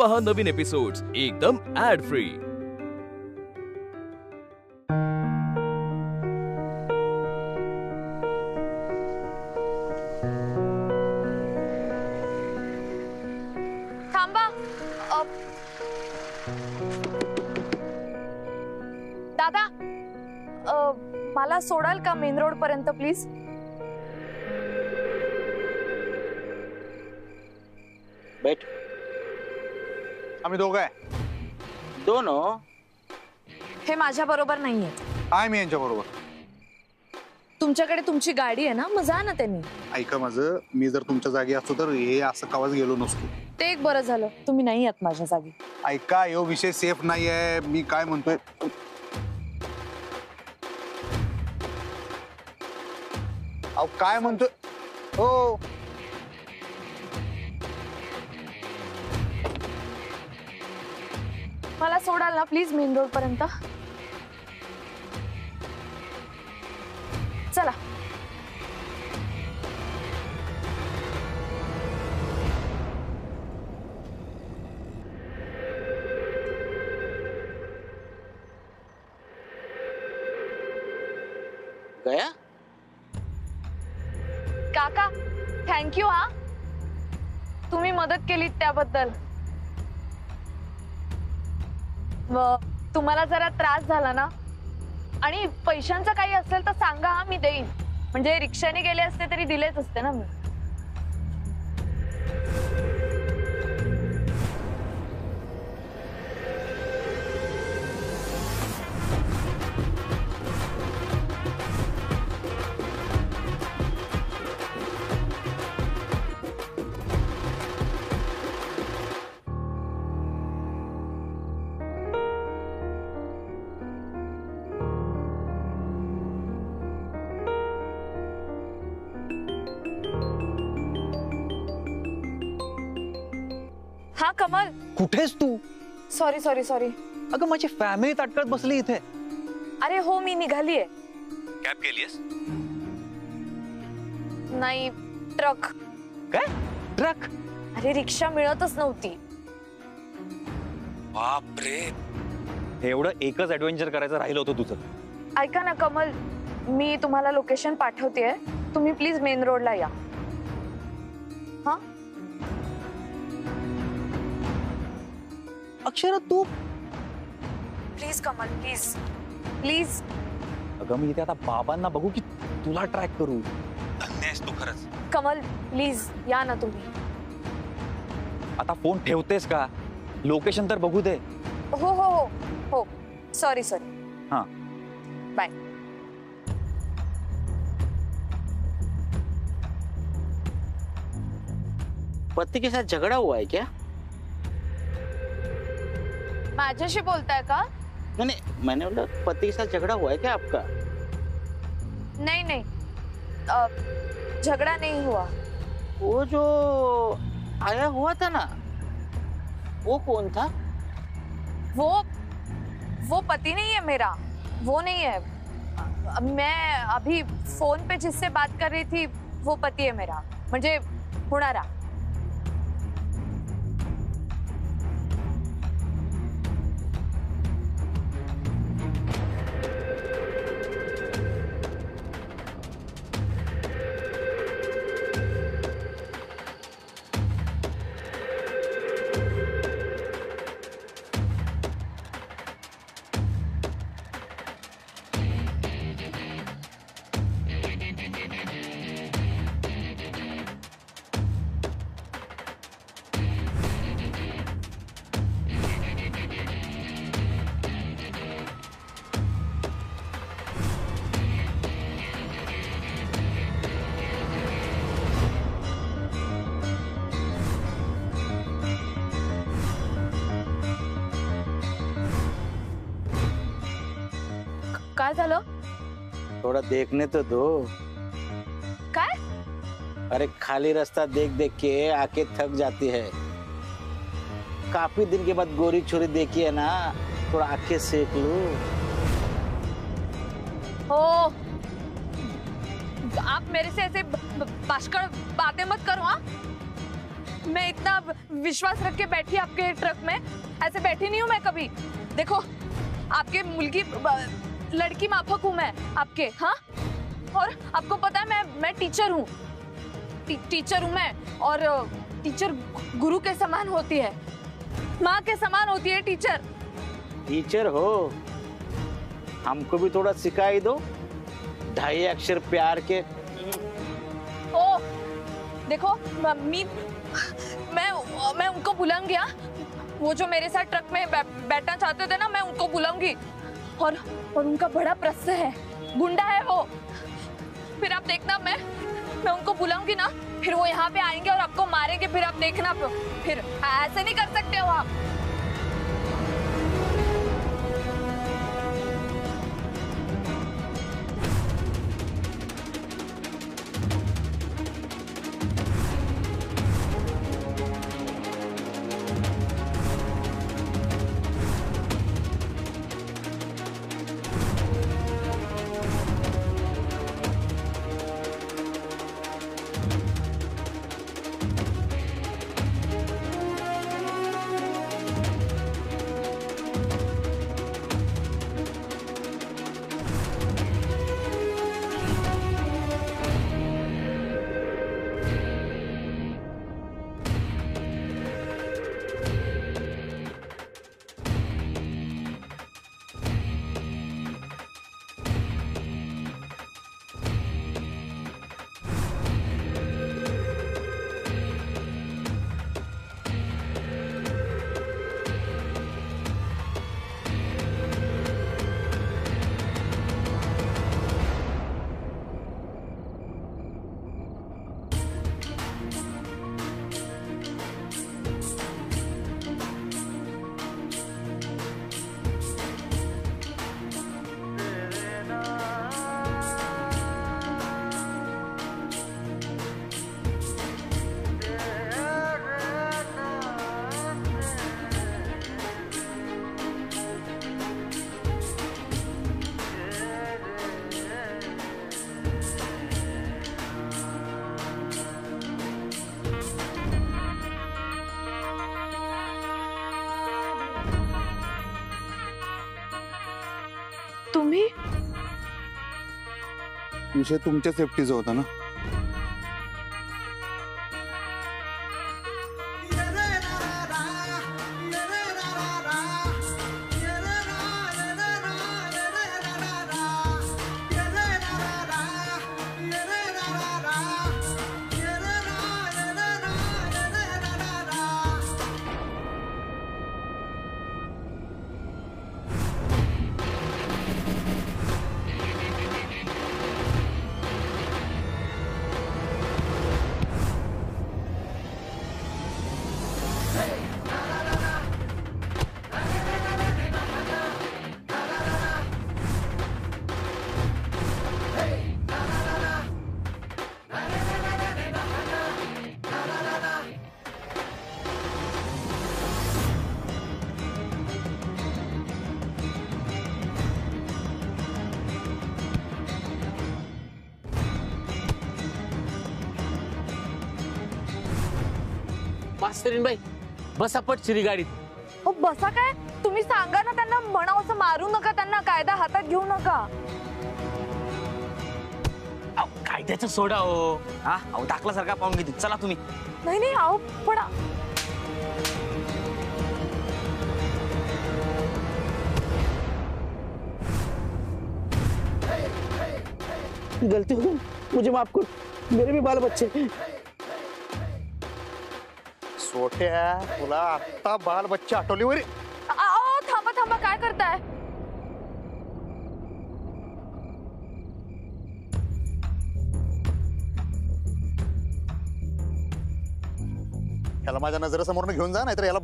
पहा नवीन एपिसोड्स एकदम add free. थांबा दादा, मला सोडाल का मेन रोड पर्यंत प्लीज? बैठ। आम्ही दोघं आहे। दोनों? हे माझ्या बरोबर नाहीये। आहे मी यांच्या बरोबर। तुमच्याकडे तुमची गाडी आहे ना, मग जा ना त्यांनी। ऐका माझं, मी जर तुमच्या जागी असतो तर हे असं कवाच गेलो नसतो। ते एक बरं झालं तुम्ही नाही आहात माझ्या जागी। ऐका, यो विषय सेफ नाही आहे। मी काय म्हणतोय, अहो काय म्हणतोय हो, मला सोडाल ना प्लीज मेन रोड पर्यंत? चला। गया? काका थँक्यू हा, तुम्ही मदत केली त्याबद्दल। तुम्हाला जरा त्रास झाला ना, आणि पैशांचं काही असेल तर सांगा हा, मी देईन। म्हणजे रिक्षाने गेले असते तरी दिलेच असते ना मी। हा कमल, कुठेस तू? Sorry sorry sorry. अगं माझी फॅमिली तटकत बसली इथे। अरे हो, मी निघालीये। कॅब केलीस? नाही, ट्रक। काय? ट्रक? अरे रिक्षा मिळतच नव्हती। बापरे, एवढं एकच ऍडव्हेंचर करायचं राहिलं होतं तुझं। ऐका ना कमल, मी तुम्हाला लोकेशन पाठवतेय, तुम्ही प्लीज मेन रोडला या। हा अक्षरा तू? Please Kamal, please please. अगं मी इथे आता बाबांना बघू की तुला ट्रॅक करू? धन्य आहेस तू खरंच। कमल प्लीज या ना तुम्ही। आता फोन ठेवतेस का? लोकेशन तर बघू दे। हो हो हो हो, सॉरी सॉरी। हाँ बाय। पति के साथ झगड़ा हुआ है क्या? माझ्याशी बोलताय का? नहीं नहीं, मैंने बोला पति के साथ झगड़ा हुआ है क्या आपका? नहीं नहीं, झगड़ा नहीं हुआ। वो जो आया हुआ था ना, वो कौन था? वो पति नहीं है मेरा, वो नहीं है। मैं अभी फोन पे जिससे बात कर रही थी वो पति है मेरा, म्हणजे होणारा। काय झालं? थोड़ा देखने तो दो। काय? अरे खाली रास्ता देख देख के आंखें थक जाती है। काफी दिन के बाद गोरी छोरी देखी है ना, थोड़ा आंखें सेक लो। हो, आप मेरे से ऐसे बाशकड़ बातें मत करो। हाँ, मैं इतना विश्वास रख के बैठी आपके ट्रक में, ऐसे बैठी नहीं हूँ मैं कभी। देखो आपके मुल्की लड़की माफक हूँ मैं आपके, हाँ। और आपको पता है मैं टीचर हूँ, टीचर हूँ मैं। और टीचर गुरु के समान होती है, माँ के समान होती है टीचर। टीचर हो, हमको भी थोड़ा सिखाई दो 2.5 अक्षर प्यार के। ओ देखो मम्मी, मैं उनको बुलाऊंगी, हाँ। वो जो मेरे साथ ट्रक में बैठना चाहते थे ना, मैं उनको बुलाऊंगी। और उनका बड़ा प्रश्न है, गुंडा है वो। फिर आप देखना, मैं उनको बुलाऊंगी ना, फिर वो यहाँ पे आएंगे और आपको मारेंगे। फिर आप देखना, फिर ऐसे नहीं कर सकते हो आप। तुम्ही विषय तुमच्या सेफ्टीचा होता ना। मास्तरीन बाई बसा पटशिरी गाडीत. ओ बसा काय, तुम्ही सांगा ना त्यांना, म्हणावं असं मारू नका त्यांना, कायदा हातात घेऊ नका. कायद्याचं सोडा हो. हा अहो टाकल्यासारखा पाहून घेते. चला तुम्ही. नाही नाही आओ पण गलती हो गई, मुझे माफ कर, मेरे भी बाल बच्चे. सोट्या, तुला आता बाल बच्चे आठवले वरे. आओ थांबा थांबा, काय करताय? याला माझ्या नजरेसमोर घेऊन जा, नाहीतर याला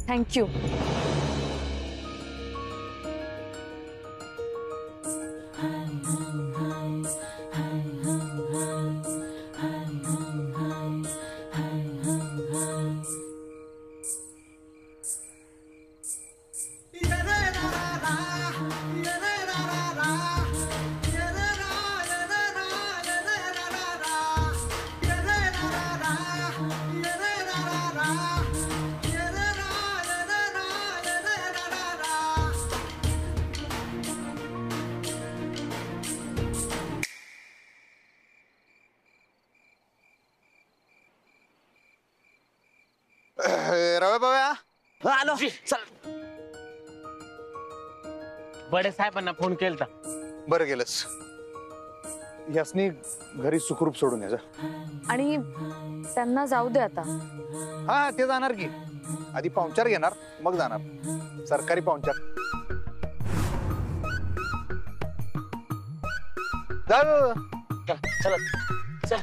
थैंक यू. चलो चल. बडे साहेबांना फोन केलता. बरं गेलंस. यासनी घरी सुखरूप सोडून यायचं. आणि त्यांना जाऊ दे आता. हा ते जाणार की आधी पाहुणचार घेणार मग जाणार. सरकारी पाहुणचार. जा चल चल.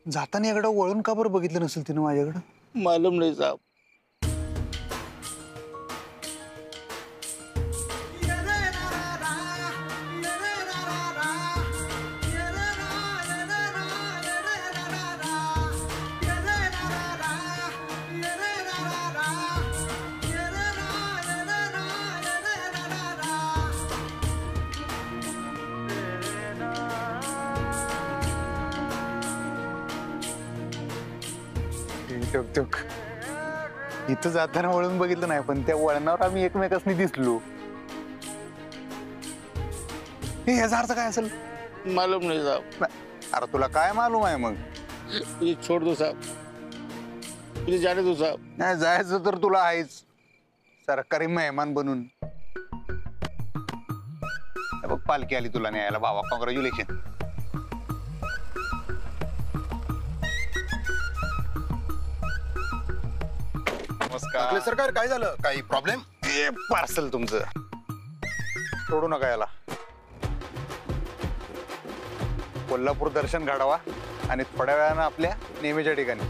जाताना याकडे वळून का बरं बघितलं नसेल तिनं माझ्याकडं? मालूम नहीं साहब. इथं जाताना वळून बघितलं नाही पण त्या वळणावर आम्ही एकमेकांनी दिसलो. हे याचा अर्थ काय असेल? मालूम नहीं साहब. अरे तुला काय मालूम आहे मग? मुझे छोड़ दो साहब. मुझे जाने दो साहब. नाही जायचं तर तुला आहेच सरकारी मेहमान बनून. बघ पालखी आली तुला न्यायला. बाबा कॉंग्रॅच्युलेशन. नमस्कार. सरकार काय झालं? काही प्रॉब्लेम? पार्सल तुमचं. सोडू नका याला. कोल्हापूर दर्शन घडावा आणि थोड्या वेळानं आपल्या नेहमीच्या ठिकाणी.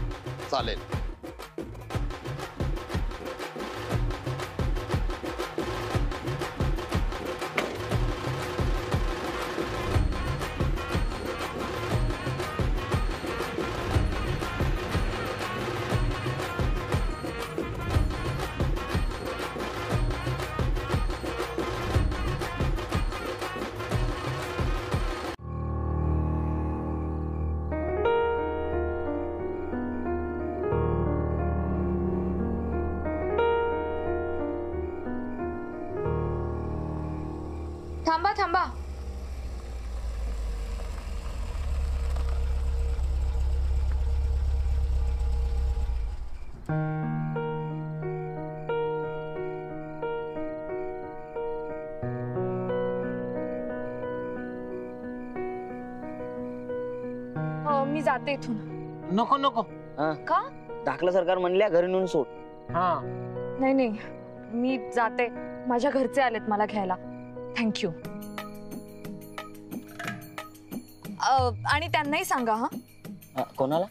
चालेल. थांबा थांबा. मी जाते इथून. नको नको. का? दाखला सरकार म्हणल्या घरी नेऊन सोड. हा नाही नाही, मी जाते. माझ्या घरचे आलेत मला घ्यायला. थँक्यू. आणि त्यांनाही सांगा. हा कोणाला?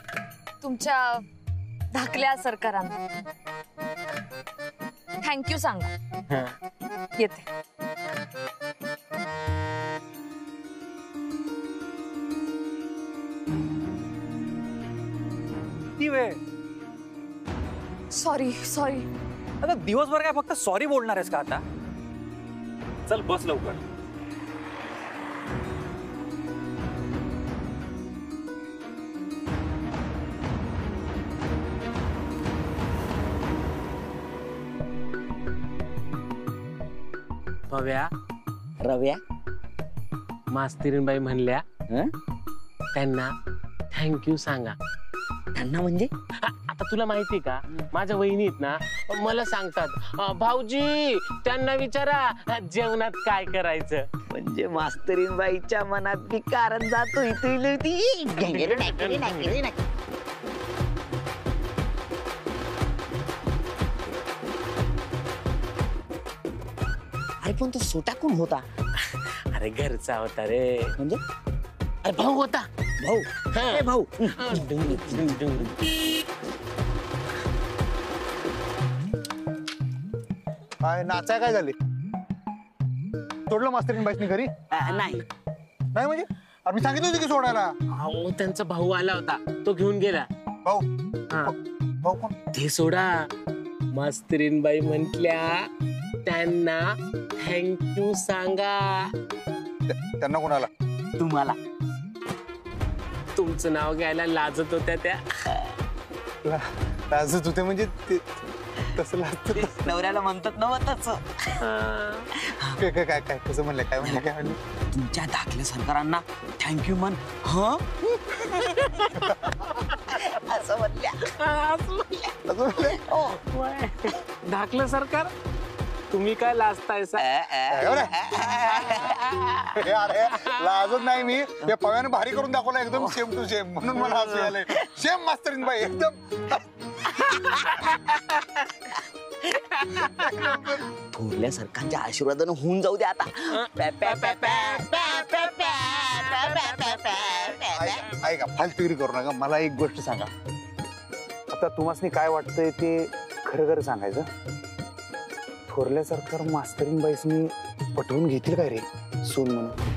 तुमच्या धाकल्या सरकारांना थँक्यू सांगा. येते. Sorry sorry. आता दिवसभर काय फक्त सॉरी बोलणार आहेस का आता? चल बस लवकर. भव्या रव्या मास्तरीनबाई म्हणल्या त्यांना थँक्यू सांगा. त्यांना म्हणजे? आता तुला माहिती का माझ्या वहिनीत ना मला सांगतात भाऊजी त्यांना विचारा जेवणात काय करायचं. म्हणजे मास्तरीनबाईच्या मनात बी कारण जातो इथे. अरे पण तो सोटा कोण होता? अरे घरचा होता रे. म्हणजे? अरे भाऊ होता. भाऊ. भाऊ. काय नाचाय काय झाले? सोडलं मास्तरीन बाईसनी घरी? नाही. नाही म्हणजे अरे मी सांगितलं होतं की सोडायला. अहो त्यांचा भाऊ आला होता, तो घेऊन गेला. भाऊ हा. भाऊ कोण? ते सोडा. मास्तरीनबाई म्हटल्या त्यांना थँक्यू सांगा. त्यांना कोणाला? तुम्हाला. तुमचं नाव घ्यायला लाजत होत्या त्या. लाजत होते म्हणजे तसं लाजत? नवऱ्याला म्हणतात ना तसं. काय काय काय काय कसं म्हणलं? काय म्हणलं? काय म्हणलं? तुमच्या धाकल्या सरकारांना थँक्यू म्हण. ह असं म्हणल्या. धाकलं सरकार, तुम्ही काय लाजताय? अरे लाजत नाही मी. ते पव्याने भारी करून दाखवलं एकदम सेम टू सेम, म्हणून मला हसू आलंय. सेम मास्तरीन बाई एकदम. थोरल्या सरकारच्या आशीर्वादानं होऊन जाऊ दे आता. ऐका फालतुगिरी करू नका. मला एक गोष्ट सांगा, आता तुम्हाला काय वाटतंय ते खरं खरं सांगायचं. थोरल्या सरकार मास्तरीन बाईसनी पटवून घेतील काय रे सून म्हणून?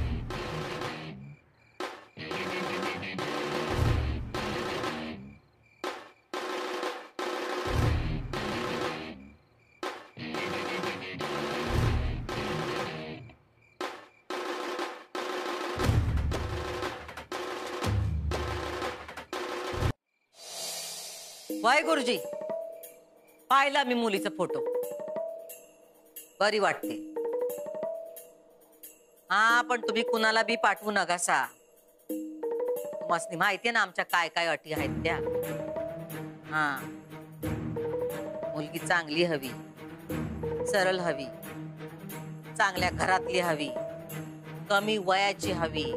वाय गुरुजी, पाहिला मी मुलीचा फोटो, बरी वाटते. हा पण तुम्ही कुणाला बी पाठवू नकासा. मस्त माहितीये ना आमच्या काय काय अटी आहेत त्या. हा मुलगी चांगली हवी, सरळ हवी, चांगल्या घरातली हवी, कमी वयाची हवी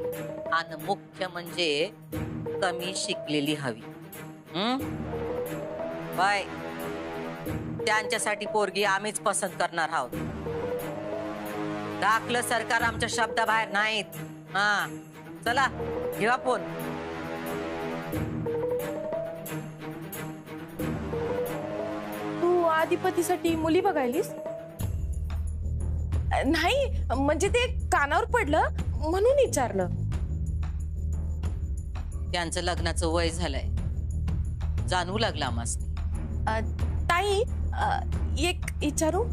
आणि मुख्य म्हणजे कमी शिकलेली हवी. बाय त्यांच्यासाठी पोरगी आम्हीच पसंत करणार आहोत. धाकलं सरकार आमच्या शब्दाबाहेर नाहीत. हा चला घेवा फोन. तू अधिपतीसाठी मुली बघायलीस? नाही म्हणजे ते कानावर पडलं म्हणून विचारलं. त्यांचं लग्नाचं वय झालंय, जाणवू लागला आम्हाला. ताई एक विचारू?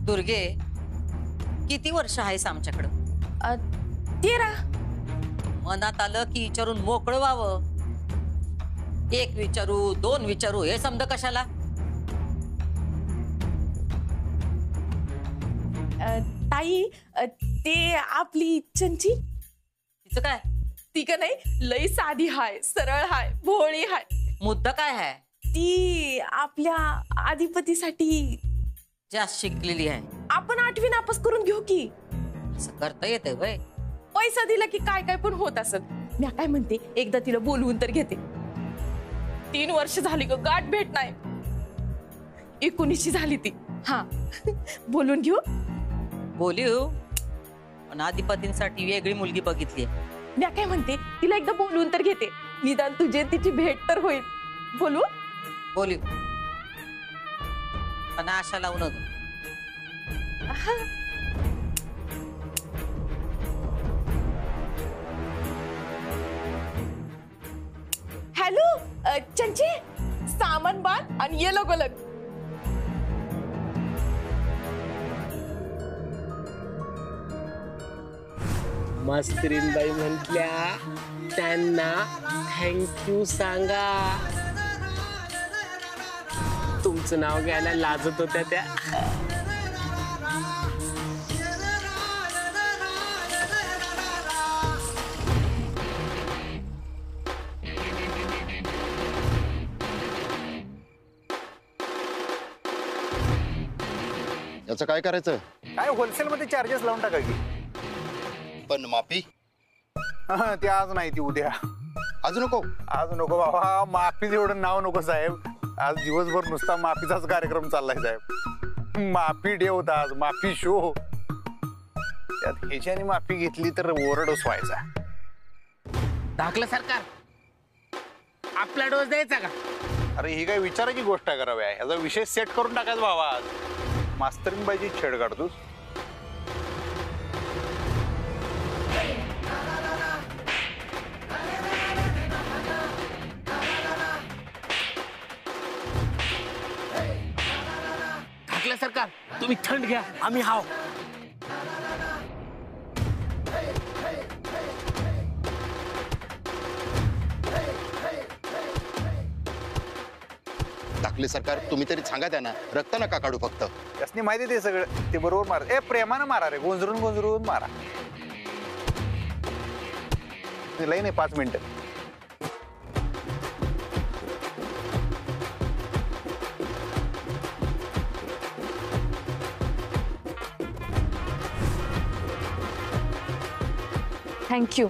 दुर्गे, किती वर्ष आहेस आमच्याकडं? 13. मनात आलं की विचारून मोकळं व्हावं. एक विचारू, दोन विचारू हे समज कशाला? ताई ते आपली चंची. तिचं काय? ती का नाही लई साधी हाय, सरळ हाय, भोळी हाय. मुद्दा काय आहे? ती आपल्या अधिपतीसाठी जास्त शिकलेली आहे. आपण 8वी नापास करून घेऊ की. असं करता येते वय? पैसा दिला की काय काय पण होत असेल. मी काय म्हणते, एकदा तिला बोलवून तर घेते. 3 वर्ष झाली ग, गाठ भेट नाही. 19ची झाली ती. हा बोलून घेऊ. बोलू, पण अधिपतींसाठी वेगळी मुलगी बघितली. मी काय म्हणते, तिला एकदा बोलवून तर घेते. निदान तुझे तिची भेट तर होईल. बोलू? बोलू, पण आशा लावू नको. हॅलो चंची, सामान बांध आणि ये लगोलग. मास्तरीनबाई म्हटल्या त्यांना थँक्यू सांगा. तुमचं नाव घ्यायला लाजत होत्या त्या. याचं काय करायचं? काय होलसेल मध्ये चार्जेस लावून टाका की. पण माफी ते आज नाही, ती उद्या. आज नको. आज नको बाबा, माफी एवढं नाव नको साहेब. आज दिवसभर नुसता माफीचाच कार्यक्रम चाललाय साहेब. माफी डे होता आज, माफी शो. त्यात ह्याच्याने माफी घेतली तर ओरडोस व्हायचा. धाकलं सरकार, आपला डोस द्यायचा का? अरे ही काय विचारायची गोष्ट करावी आहे. ह्याचा विषय सेट करून टाकायचा बाबा. आज मास्तरीन बाईची छेड काढतोस. सरकार तुम्ही थंड घ्या, आम्ही हाव. टाकले सरकार तुम्ही तरी सांगा त्यांना रक्त नका काढू फक्त. त्यासनी माहिती ते सगळं, ते बरोबर मार. ए प्रेमानं मारा रे, गोंजरून गोंजरून मारा. लई नाही 5 मिनिटं. थँक्यू.